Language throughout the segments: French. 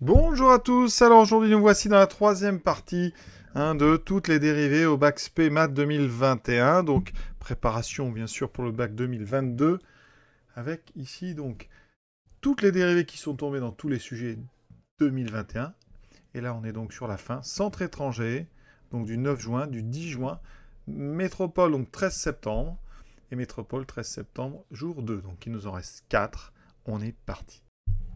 Bonjour à tous, alors aujourd'hui nous voici dans la troisième partie de toutes les dérivées au bac Spé Maths 2021, donc préparation bien sûr pour le bac 2022, avec ici donc toutes les dérivées qui sont tombées dans tous les sujets 2021, et là on est donc sur la fin, centre étranger, donc du 9 juin, du 10 juin, métropole donc 13 septembre, et métropole 13 septembre, jour 2, donc il nous en reste 4, on est parti.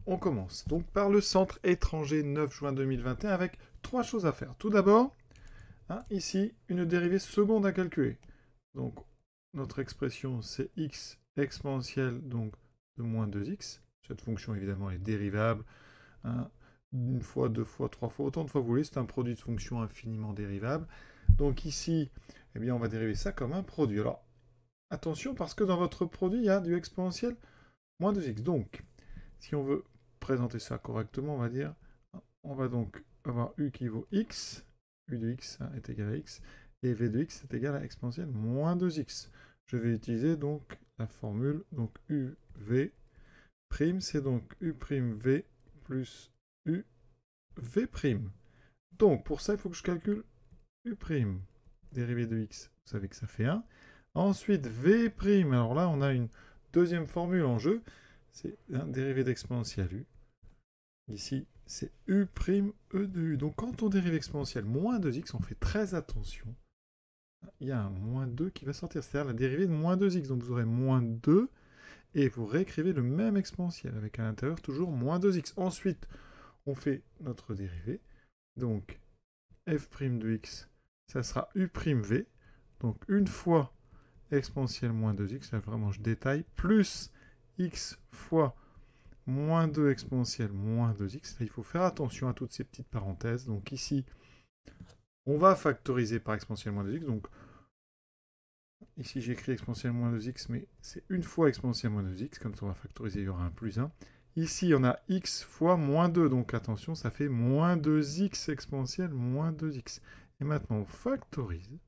On commence donc par le centre étranger 9 juin 2021 avec trois choses à faire. Tout d'abord, ici, une dérivée seconde à calculer. Donc, notre expression, c'est x exponentielle donc de moins 2x. Cette fonction, évidemment, est dérivable. Hein, une fois, deux fois, trois fois, autant de fois vous voulez. C'est un produit de fonction infiniment dérivable. Donc ici, eh bien, on va dériver ça comme un produit. Alors, attention, parce que dans votre produit, il y a du exponentiel moins 2x. Donc, si on veut présenter ça correctement, on va dire, on va donc avoir u qui vaut x, u de x est égal à x, et v de x est égal à exponentielle moins 2x. Je vais utiliser donc la formule, donc uv prime, c'est donc u prime v plus u v prime. Donc pour ça, il faut que je calcule u prime, dérivée de x, vous savez que ça fait 1. Ensuite, v prime, alors là, on a une deuxième formule en jeu, c'est un dérivé d'exponentielle u. Ici, c'est u' e de u. Donc quand on dérive exponentielle moins 2x, on fait très attention. Il y a un moins 2 qui va sortir, c'est-à-dire la dérivée de moins 2x. Donc vous aurez moins 2 et vous réécrivez le même exponentiel avec à l'intérieur toujours moins 2x. Ensuite, on fait notre dérivée. Donc f' de x, ça sera u'v. Donc une fois exponentielle moins 2x, là vraiment je détaille, plus x fois moins 2 exponentielle moins 2x. Là, il faut faire attention à toutes ces petites parenthèses. Donc ici, on va factoriser par exponentielle moins 2x. Donc ici, j'écris exponentielle moins 2x, mais c'est une fois exponentielle moins 2x. Comme ça, on va factoriser, il y aura un plus 1. Ici, on a x fois moins 2. Donc attention, ça fait moins 2x exponentielle moins 2x. Et maintenant, on factorise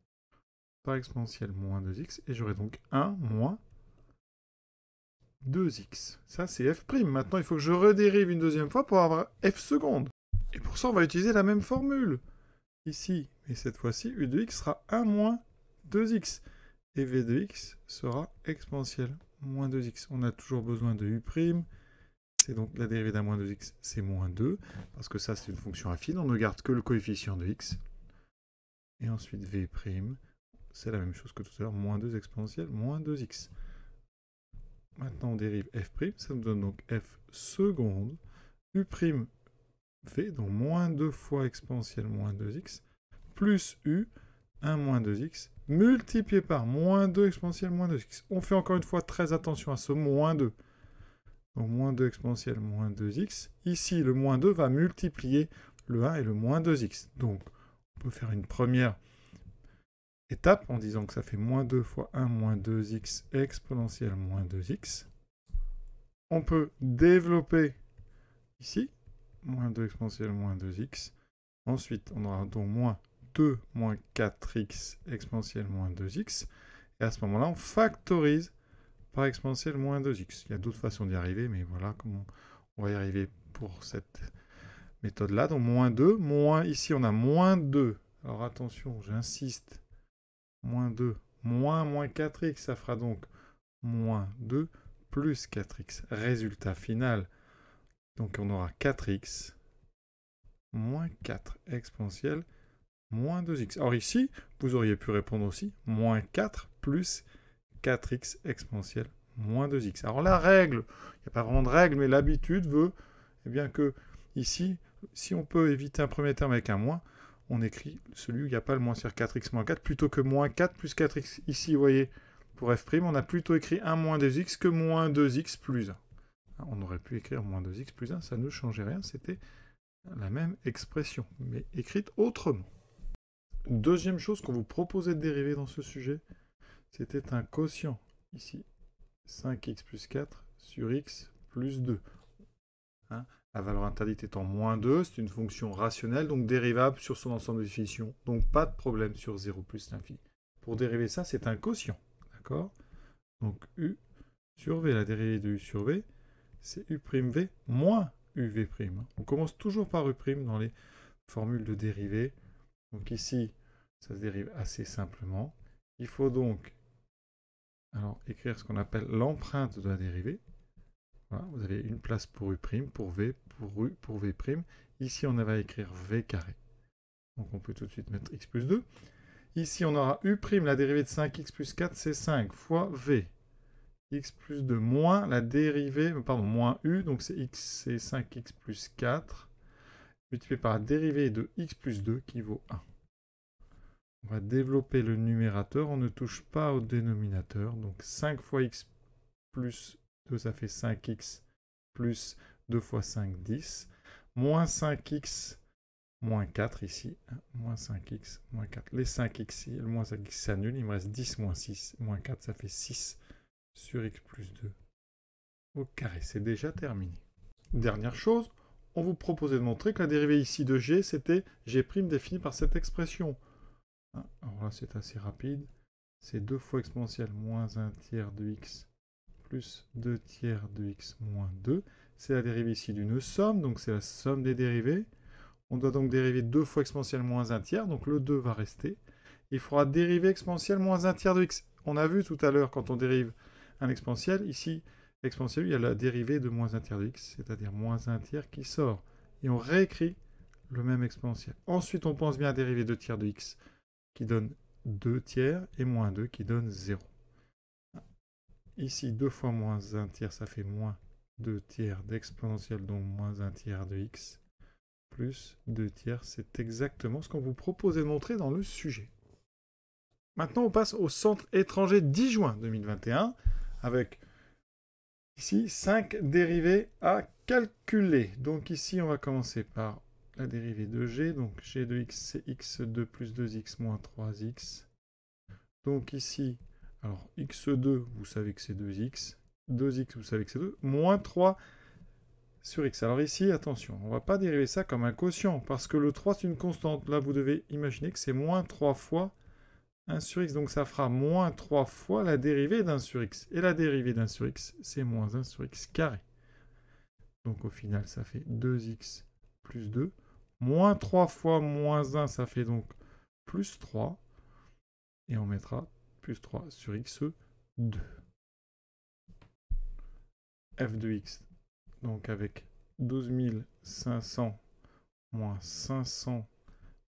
par exponentielle moins 2x. Et j'aurai donc 1 moins 2x. Ça, c'est f'. Maintenant, il faut que je redérive une deuxième fois pour avoir f seconde. Et pour ça, on va utiliser la même formule. Ici, mais cette fois-ci, u de x sera 1 moins 2x. Et v de x sera exponentielle moins 2x. On a toujours besoin de u'. C'est donc la dérivée d'un moins 2x, c'est moins 2. Parce que ça, c'est une fonction affine. On ne garde que le coefficient de x. Et ensuite, v', c'est la même chose que tout à l'heure. Moins 2 exponentielle moins 2x. Maintenant, on dérive f', ça nous donne donc f seconde, u' v, donc moins 2 fois exponentielle moins 2x, plus u, 1 moins 2x, multiplié par moins 2 exponentielle moins 2x. On fait encore une fois très attention à ce moins 2. Donc moins 2 exponentielle moins 2x. Ici, le moins 2 va multiplier le 1 et le moins 2x. Donc, on peut faire une première étape en disant que ça fait moins 2 fois 1 moins 2x exponentielle moins 2x. On peut développer ici, moins 2 exponentielle moins 2x. Ensuite, on aura donc moins 2 moins 4x exponentielle moins 2x. Et à ce moment-là, on factorise par exponentielle moins 2x. Il y a d'autres façons d'y arriver, mais voilà comment on va y arriver pour cette méthode-là. Donc moins 2, moins ici on a moins 2. Alors attention, j'insiste, moins 2, moins 4x, ça fera donc moins 2 plus 4x. Résultat final, donc on aura 4x moins 4 exponentielle moins 2x. Alors ici, vous auriez pu répondre aussi moins 4 plus 4x exponentielle moins 2x. Alors la règle, il n'y a pas vraiment de règle, mais l'habitude veut eh bien que ici, si on peut éviter un premier terme avec un moins, on écrit celui où il n'y a pas le moins, c'est-à-dire 4x moins 4, plutôt que moins 4 plus 4x. Ici, vous voyez, pour f', on a plutôt écrit 1 moins 2x que moins 2x plus 1. On aurait pu écrire moins 2x plus 1, ça ne changeait rien, c'était la même expression, mais écrite autrement. Deuxième chose qu'on vous proposait de dériver dans ce sujet, c'était un quotient. Ici, 5x plus 4 sur x plus 2. La valeur interdite étant moins 2, c'est une fonction rationnelle, donc dérivable sur son ensemble de définitions. Donc pas de problème sur 0 plus l'infini. Pour dériver ça, c'est un quotient. D'accord? Donc u sur v, la dérivée de u sur v, c'est u'v moins uv'. On commence toujours par u' dans les formules de dérivée. Donc ici, ça se dérive assez simplement. Il faut donc écrire ce qu'on appelle l'empreinte de la dérivée. Voilà, vous avez une place pour u', pour v, pour u, pour v'. Ici, on va écrire v carré. Donc on peut tout de suite mettre x plus 2. Ici, on aura u', la dérivée de 5x plus 4, c'est 5 fois v. X plus 2 moins la dérivée, moins u, donc c'est x, c'est 5x plus 4, multiplié par la dérivée de x plus 2 qui vaut 1. On va développer le numérateur, on ne touche pas au dénominateur, donc 5 fois x plus 2, ça fait 5x plus 2 fois 5, 10, moins 5x moins 4 ici, moins 5x moins 4. Les 5x, le moins 5x s'annule, il me reste 10 moins 6, moins 4, ça fait 6 sur x plus 2 au carré. C'est déjà terminé. Dernière chose, on vous proposait de montrer que la dérivée ici de g, c'était g' définie par cette expression. Alors là, c'est assez rapide. C'est 2 fois exponentielle moins 1 tiers de x plus 2 tiers de x moins 2. C'est la dérivée ici d'une somme, donc c'est la somme des dérivées. On doit donc dériver 2 fois exponentielle moins 1 tiers, donc le 2 va rester. Il faudra dériver exponentielle moins 1 tiers de x. On a vu tout à l'heure, quand on dérive un exponentiel, ici, l'exponentiel, il y a la dérivée de moins 1 tiers de x, c'est-à-dire moins 1 tiers qui sort. Et on réécrit le même exponentiel. Ensuite, on pense bien à dériver 2 tiers de x, qui donne 2 tiers, et moins 2 qui donne 0. Ici, 2 fois moins 1 tiers, ça fait moins 2 tiers d'exponentielle, donc moins 1 tiers de x, plus 2 tiers. C'est exactement ce qu'on vous proposait de montrer dans le sujet. Maintenant, on passe au centre étranger 10 juin 2021, avec ici 5 dérivées à calculer. Donc ici, on va commencer par la dérivée de g. Donc g de x, c'est x2 plus 2x moins 3x. Donc ici, alors x2, vous savez que c'est 2x. 2x, vous savez que c'est 2. Moins 3 sur x. Alors ici, attention, on ne va pas dériver ça comme un quotient, parce que le 3, c'est une constante. Là, vous devez imaginer que c'est moins 3 fois 1 sur x. Donc ça fera moins 3 fois la dérivée d'1 sur x. Et la dérivée d'1 sur x, c'est moins 1 sur x carré. Donc au final, ça fait 2x plus 2. Moins 3 fois moins 1, ça fait donc plus 3. Et on mettra plus 3 sur x2. f de x, donc avec 12500 moins 500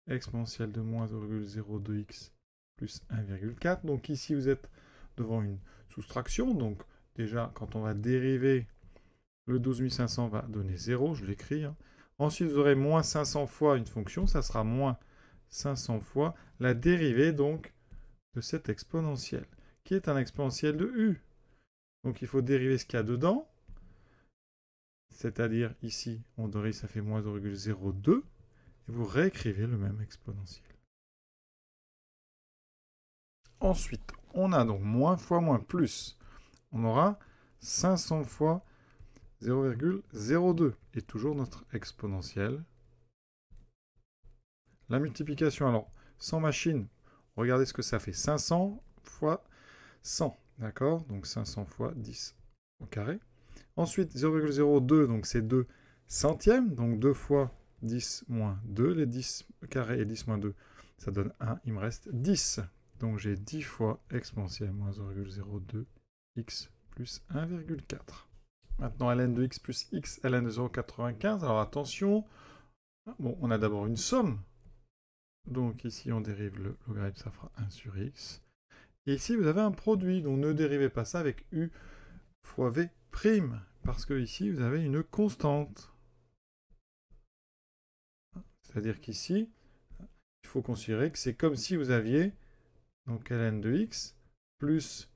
exponentielle de moins 0,02x plus 1,4. Donc ici, vous êtes devant une soustraction. Donc déjà, quand on va dériver, le 12500 va donner 0, je l'écris. Ensuite, vous aurez moins 500 fois une fonction, ça sera moins 500 fois la dérivée donc de cette exponentielle, qui est un exponentiel de u. Donc il faut dériver ce qu'il y a dedans, c'est-à-dire ici, on dérive, ça fait moins 0,02, et vous réécrivez le même exponentiel. Ensuite, on a donc moins fois moins plus. On aura 500 fois 0,02. Et toujours notre exponentielle. La multiplication, alors, sans machine, regardez ce que ça fait. 500 fois 100. D'accord? Donc 500 fois 10 au carré. Ensuite, 0,02, donc c'est 2 centièmes. Donc 2 fois 10 moins 2. Les 10 carré et 10 moins 2, ça donne 1. Il me reste 10. Donc j'ai 10 fois exponentielle moins 0,02 x plus 1,4. Maintenant ln de x plus x ln de 0,95. Alors attention, bon, on a d'abord une somme. Donc ici on dérive le logarithme, ça fera 1 sur x. Et ici vous avez un produit, donc ne dérivez pas ça avec u fois v', parce que ici vous avez une constante. C'est-à-dire qu'ici, il faut considérer que c'est comme si vous aviez donc ln de x plus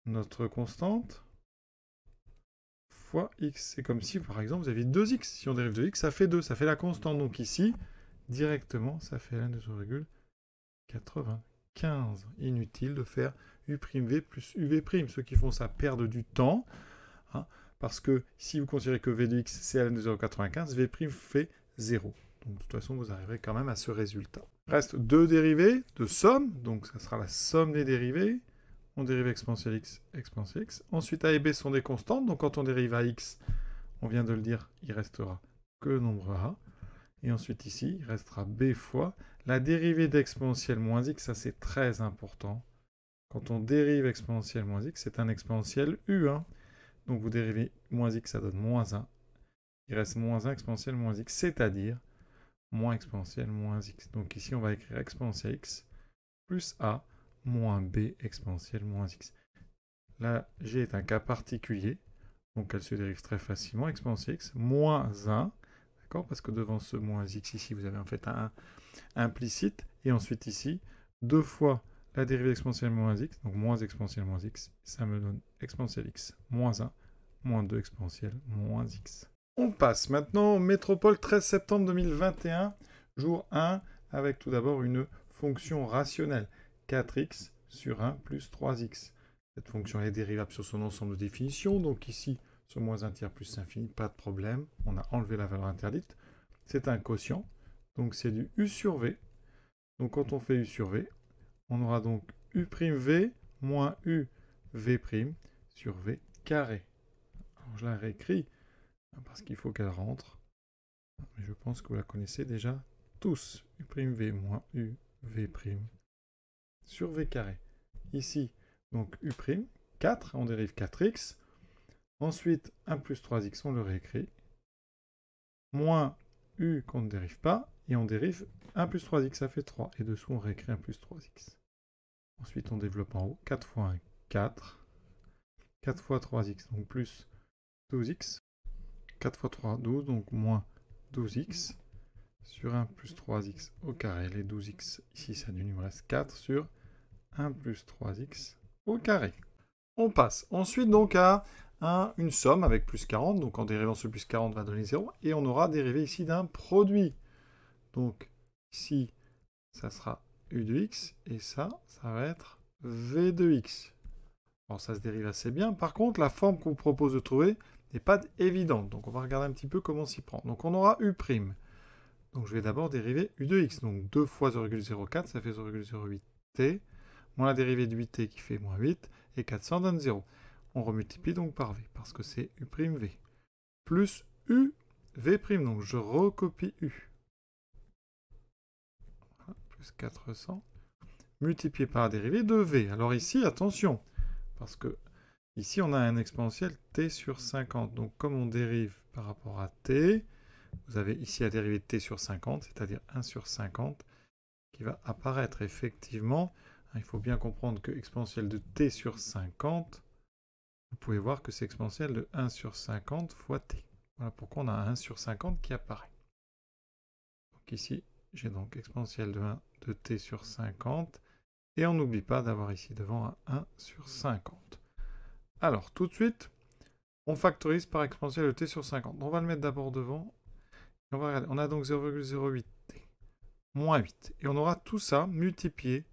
notre constante fois x. C'est comme si, par exemple, vous aviez 2x. Si on dérive de x, ça fait 2, ça fait la constante. Donc ici, directement, ça fait ln de 0,95. Inutile de faire u'v plus uv'. Ceux qui font ça perdent du temps, parce que si vous considérez que v de x, c'est ln de 0,95, v' fait 0. Donc de toute façon, vous arriverez quand même à ce résultat. Reste deux dérivées de somme, donc ça sera la somme des dérivées. On dérive exponentielle x, exponentielle x. Ensuite, a et b sont des constantes, donc quand on dérive à x, on vient de le dire, il restera que le nombre a. Et ensuite ici, il restera b fois la dérivée d'exponentielle moins x, ça c'est très important. Quand on dérive exponentielle moins x, c'est un exponentiel u. Donc vous dérivez moins x, ça donne moins 1. Il reste moins 1 exponentielle moins x, c'est-à-dire moins exponentielle moins x. Donc ici, on va écrire exponentielle x plus a moins b exponentielle moins x. Là, g est un cas particulier, donc elle se dérive très facilement. Exponentielle x moins 1, d'accord, parce que devant ce moins x ici, vous avez en fait un implicite. Et ensuite ici, 2 fois la dérivée exponentielle moins x, donc moins exponentielle moins x, ça me donne exponentielle x moins 1, moins 2 exponentielle moins x. On passe maintenant au Métropole 13 septembre 2021, jour 1, avec tout d'abord une fonction rationnelle, 4x sur 1 plus 3x. Cette fonction est dérivable sur son ensemble de définitions, donc ici, sur moins 1 tiers plus infini, pas de problème, on a enlevé la valeur interdite. C'est un quotient, donc c'est du u sur v. Donc quand on fait u sur v, on aura donc u'v moins uv' sur v carré. Alors je la réécris, parce qu'il faut qu'elle rentre. Mais je pense que vous la connaissez déjà tous. u'v moins uv' sur v carré. Ici, donc u', 4, on dérive 4x. Ensuite, 1 plus 3x, on le réécrit. Moins u qu'on ne dérive pas. Et on dérive 1 plus 3x, ça fait 3. Et dessous, on réécrit 1 plus 3x. Ensuite, on développe en haut. 4 fois 1, 4. 4 fois 3x, donc plus 12x. 4 fois 3, 12, donc moins 12x sur 1 plus 3x au carré. Les 12x, ici, ça annule, il me reste 4 sur 1 plus 3x au carré. On passe ensuite donc à une somme avec plus 40. Donc en dérivant ce plus 40 va donner 0. Et on aura dérivé ici d'un produit. Donc ici, ça sera u de x. Et ça va être v de x. Alors ça se dérive assez bien. Par contre, la forme qu'on vous propose de trouver n'est pas évidente. Donc on va regarder un petit peu comment s'y prend. Donc on aura u'. Donc je vais d'abord dériver u de x. Donc 2 fois 0,04, ça fait 0,08t. Moins la dérivée de 8t qui fait moins 8. Et 400 donne 0. On remultiplie donc par v, parce que c'est u'v. Plus uv', donc je recopie u. Voilà, plus 400. Multiplié par la dérivée de v. Alors ici, attention, parce que ici on a un exponentiel t sur 50. Donc comme on dérive par rapport à t, vous avez ici la dérivée de t sur 50, c'est-à-dire 1 sur 50, qui va apparaître effectivement. Il faut bien comprendre que exponentiel de t sur 50, vous pouvez voir que c'est exponentiel de 1 sur 50 fois t. Voilà pourquoi on a un 1 sur 50 qui apparaît. Donc ici, j'ai donc exponentiel de 1 de t sur 50. Et on n'oublie pas d'avoir ici devant un 1 sur 50. Alors, tout de suite, on factorise par exponentiel de t sur 50. On va le mettre d'abord devant. Et on va regarder. On a donc 0,08t moins 8. Et on aura tout ça multiplié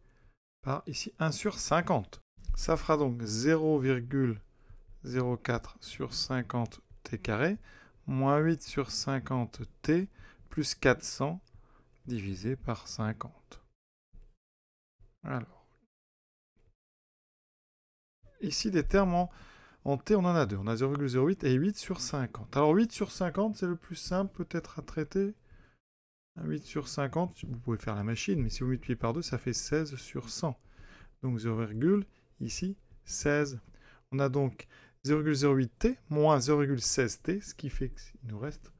par ici 1 sur 50. Ça fera donc 0,04 sur 50t carré moins 8 sur 50t plus 400 divisé par 50. Alors, ici des termes en t, on en a deux. On a 0,08 et 8 sur 50. Alors 8 sur 50, c'est le plus simple peut-être à traiter. 8 sur 50, vous pouvez faire la machine, mais si vous multipliez par 2, ça fait 16 sur 100. Donc 0, ici, 16. On a donc 0,08t moins 0,16t, ce qui fait qu'il nous reste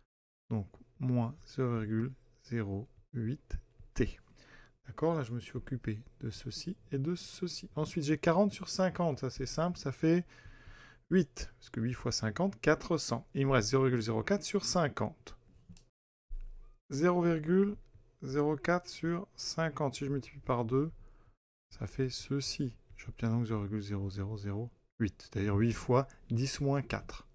donc moins 0,08t. D'accord, là je me suis occupé de ceci et de ceci. Ensuite j'ai 40 sur 50, ça c'est simple, ça fait 8. Parce que 8 fois 50, 400. Et il me reste 0,04 sur 50. 0,04 sur 50. Si je multiplie par 2, ça fait ceci. J'obtiens donc 0,0008. C'est-à-dire 8 fois 10 moins 4.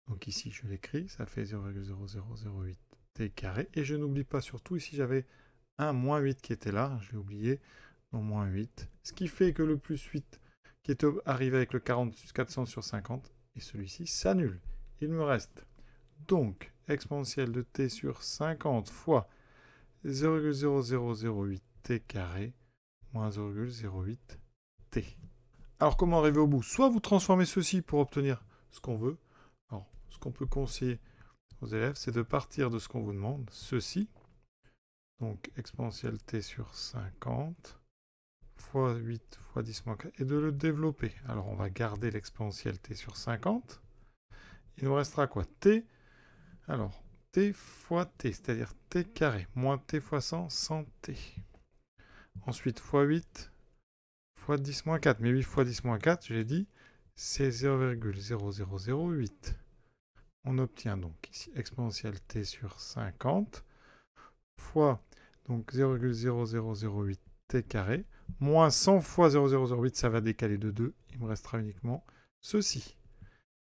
Donc ici, je l'écris. Ça fait 0,0008t carré. Et je n'oublie pas surtout, ici j'avais un moins 8 qui était là. Je l'ai oublié. Donc moins 8. Ce qui fait que le plus 8 qui est arrivé avec le 400 sur 50, et celui-ci s'annule. Il me reste donc exponentielle de t sur 50 fois 0,0008t carré moins 0,08t. Alors comment arriver au bout? Soit vous transformez ceci pour obtenir ce qu'on veut, Alors, ce qu'on peut conseiller aux élèves, c'est de partir de ce qu'on vous demande, ceci. Donc, exponentielle t sur 50 fois 8 fois 10 moins 4, et de le développer. Alors, on va garder l'exponentielle t sur 50. Il nous restera quoi? T. Alors, t fois t, c'est-à-dire t carré, moins t fois 100, 100t. Ensuite, fois 8 fois 10 moins 4. Mais 8 fois 10 moins 4, j'ai dit, c'est 0,0008. On obtient donc ici exponentielle t sur 50 fois donc 0,0008 t carré moins 100 fois 0,008, ça va décaler de 2. Il me restera uniquement ceci.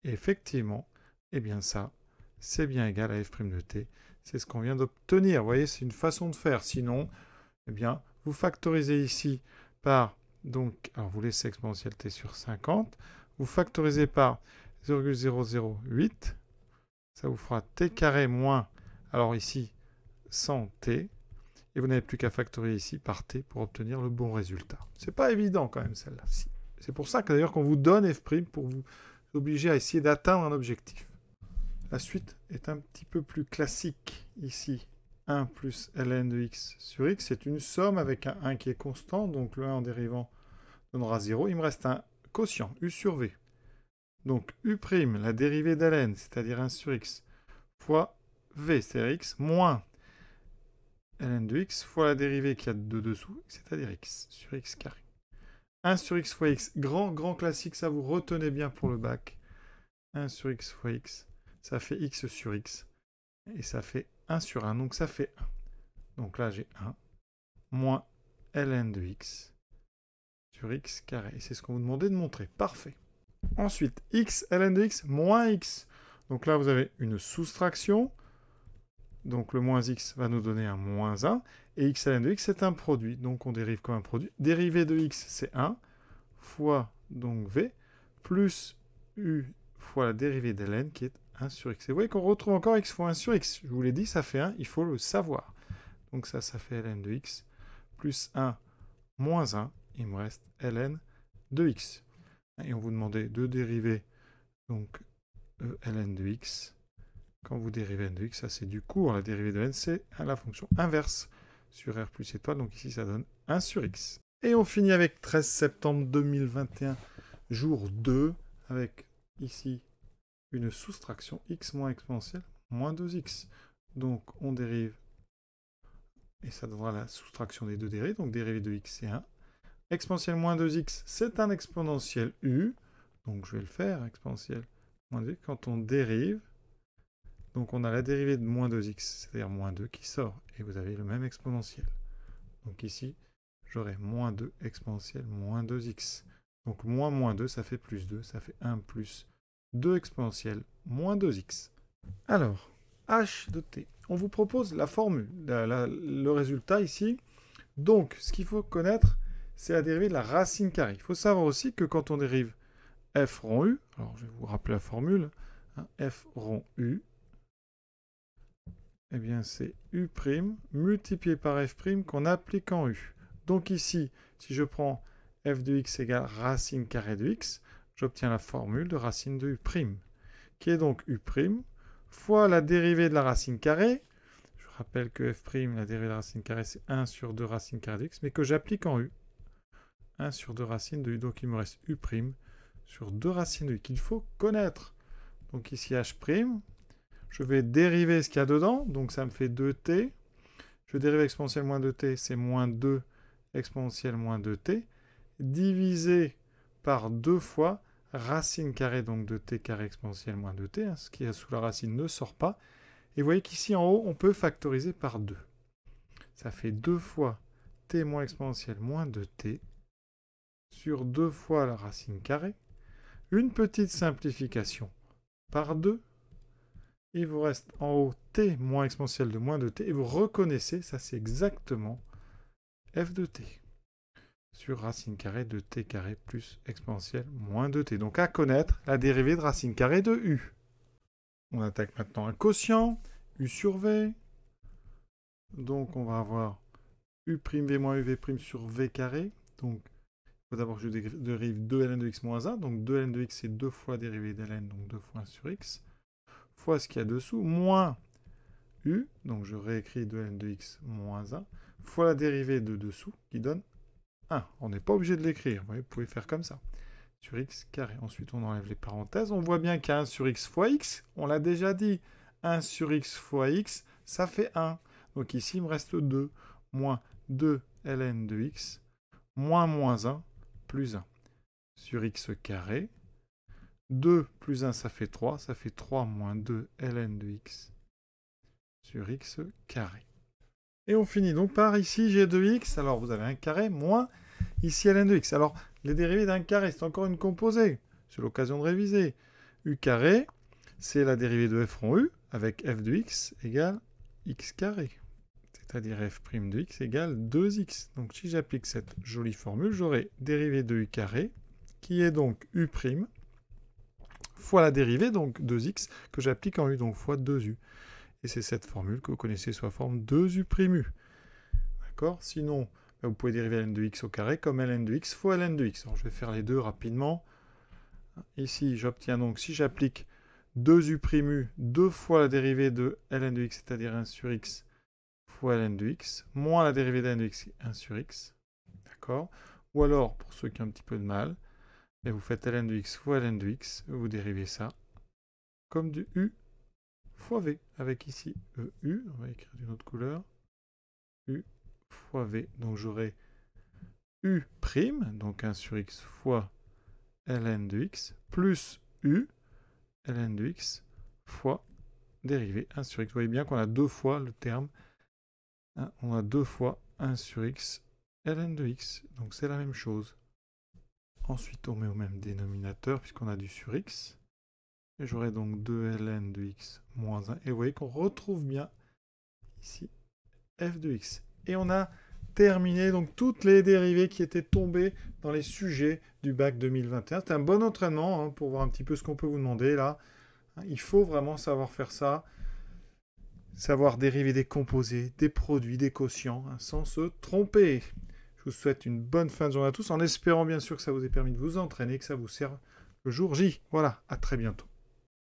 Et effectivement, eh bien ça, c'est bien égal à f' de t. C'est ce qu'on vient d'obtenir. Vous voyez, c'est une façon de faire. Sinon, eh bien, vous factorisez ici par, donc, alors vous laissez exponentielle t sur 50, vous factorisez par 0,008, ça vous fera t carré moins, alors ici, 100t, et vous n'avez plus qu'à factoriser ici par t pour obtenir le bon résultat. C'est pas évident quand même celle-là. C'est pour ça que d'ailleurs qu'on vous donne f' pour vous obliger à essayer d'atteindre un objectif. La suite est un petit peu plus classique ici. 1 plus ln de x sur x, c'est une somme avec un 1 qui est constant, donc le 1 en dérivant donnera 0. Il me reste un quotient, u sur v. Donc u', la dérivée d'ln, c'est-à-dire 1 sur x, fois v, c'est-à-dire x, moins ln de x, fois la dérivée qu'il y a de dessous, c'est-à-dire x sur x carré. 1 sur x fois x, grand classique, ça vous retenez bien pour le bac. 1 sur x fois x, ça fait x sur x, et ça fait 1 sur 1, donc ça fait 1. Donc là, j'ai 1, moins ln de x sur x carré. Et c'est ce qu'on vous demandait de montrer. Parfait. Ensuite, x, ln de x, moins x. Donc là, vous avez une soustraction. Donc le moins x va nous donner un moins 1. Et x, ln de x, c'est un produit. Donc on dérive comme un produit. Dérivée de x, c'est 1, fois donc v, plus u fois la dérivée de ln, qui est 1 sur x. Et vous voyez qu'on retrouve encore x fois 1 sur x. Je vous l'ai dit, ça fait 1, il faut le savoir. Donc ça fait ln de x, plus 1, moins 1. Il me reste ln de x. Et on vous demandait de dériver donc ln de x. Quand vous dérivez n de x, ça c'est du cours. La dérivée de n, c'est la fonction inverse sur r plus étoile. Donc ici, ça donne 1 sur x. Et on finit avec 13 septembre 2021, jour 2, avec ici une soustraction x moins exponentielle moins 2x. Donc on dérive, et ça donnera la soustraction des deux dérivées. Donc dérivée de x, c'est 1. Exponentielle moins 2x, c'est un exponentiel u. Donc je vais le faire, exponentielle moins 2x. Quand on dérive, donc on a la dérivée de moins 2x, c'est-à-dire moins 2 qui sort. Et vous avez le même exponentiel. Donc ici, j'aurai moins 2 exponentielle moins 2x. Donc moins 2, ça fait plus 2. Ça fait 1 plus 2 exponentielle moins 2x. Alors, h de t. On vous propose la formule, le résultat ici. Donc, ce qu'il faut connaître, c'est la dérivée de la racine carrée. Il faut savoir aussi que quand on dérive f rond u, alors je vais vous rappeler la formule, hein, f rond u, eh bien c'est u' multiplié par f' qu'on applique en u. Donc ici, si je prends f de x égale racine carrée de x, j'obtiens la formule de racine de u', qui est donc u' fois la dérivée de la racine carrée. Je rappelle que f', la dérivée de la racine carrée, c'est 1 sur 2 racine carrée de x, mais que j'applique en u. 1 sur 2 racines de u, donc il me reste u' sur 2 racines de u, qu'il faut connaître. Donc ici h', je vais dériver ce qu'il y a dedans, donc ça me fait 2t. Je dérive exponentielle moins 2t, c'est moins 2 exponentielle moins 2t, divisé par 2 fois racine carrée donc de t carré exponentielle moins 2t, hein, ce qui est sous la racine ne sort pas. Et vous voyez qu'ici en haut, on peut factoriser par 2. Ça fait 2 fois t moins exponentielle moins 2t sur 2 fois la racine carrée. Une petite simplification par 2. Il vous reste en haut t moins exponentielle de moins 2t. Et vous reconnaissez, ça c'est exactement f de t sur racine carrée de t carré plus exponentielle moins 2t. Donc à connaître la dérivée de racine carrée de u. On attaque maintenant un quotient, u sur v. Donc on va avoir u'v moins uv' sur v carré. Donc il faut d'abord que je dérive 2 ln de x moins 1. Donc 2 ln de x c'est 2 fois dérivée de ln, donc 2 fois 1 sur x. fois ce qu'il y a dessous, moins u, donc je réécris 2ln de x moins 1, fois la dérivée de dessous, qui donne 1. On n'est pas obligé de l'écrire, vous pouvez faire comme ça, sur x carré. Ensuite, on enlève les parenthèses, on voit bien qu'il y a 1 sur x fois x, on l'a déjà dit, 1 sur x fois x, ça fait 1. Donc ici, il me reste 2, moins 2 ln de x, moins 1, plus 1, sur x carré. 2 plus 1, ça fait 3 moins 2 ln de x sur x carré. Et on finit donc par ici g de x, alors vous avez un carré, moins ici ln de x. Alors, les dérivés d'un carré, c'est encore une composée, c'est l'occasion de réviser. U carré, c'est la dérivée de f rond u, avec f de x égale x carré. C'est-à-dire f' de x égale 2x. Donc si j'applique cette jolie formule, j'aurai dérivée de u carré, qui est donc u' fois la dérivée, donc 2x, que j'applique en u, donc fois 2u. Et c'est cette formule que vous connaissez sous la forme 2u'. D'accord? Sinon, vous pouvez dériver ln de x au carré comme ln de x fois ln de x. Alors je vais faire les deux rapidement. Ici, j'obtiens donc, si j'applique 2u', 2 fois la dérivée de ln de x, c'est-à-dire 1 sur x, fois ln de x, moins la dérivée de ln de x, 1 sur x. D'accord? Ou alors, pour ceux qui ont un petit peu de mal, et vous faites ln de x fois ln de x, vous dérivez ça comme du u fois v, avec ici EU, on va écrire d'une autre couleur, u fois v. Donc j'aurai u', donc 1 sur x fois ln de x, plus u, ln de x, fois dérivée 1 sur x. Vous voyez bien qu'on a deux fois le terme, hein, on a deux fois 1 sur x, ln de x, donc c'est la même chose. Ensuite, on met au même dénominateur, puisqu'on a du sur x. Et j'aurai donc 2 ln de x moins 1. Et vous voyez qu'on retrouve bien ici f de x. Et on a terminé donc toutes les dérivées qui étaient tombées dans les sujets du bac 2021. C'est un bon entraînement, hein, pour voir un petit peu ce qu'on peut vous demander là. Il faut vraiment savoir faire ça. Savoir dériver des composés, des produits, des quotients, hein, sans se tromper. Je vous souhaite une bonne fin de journée à tous, en espérant bien sûr que ça vous ait permis de vous entraîner, que ça vous serve le jour J. Voilà, à très bientôt.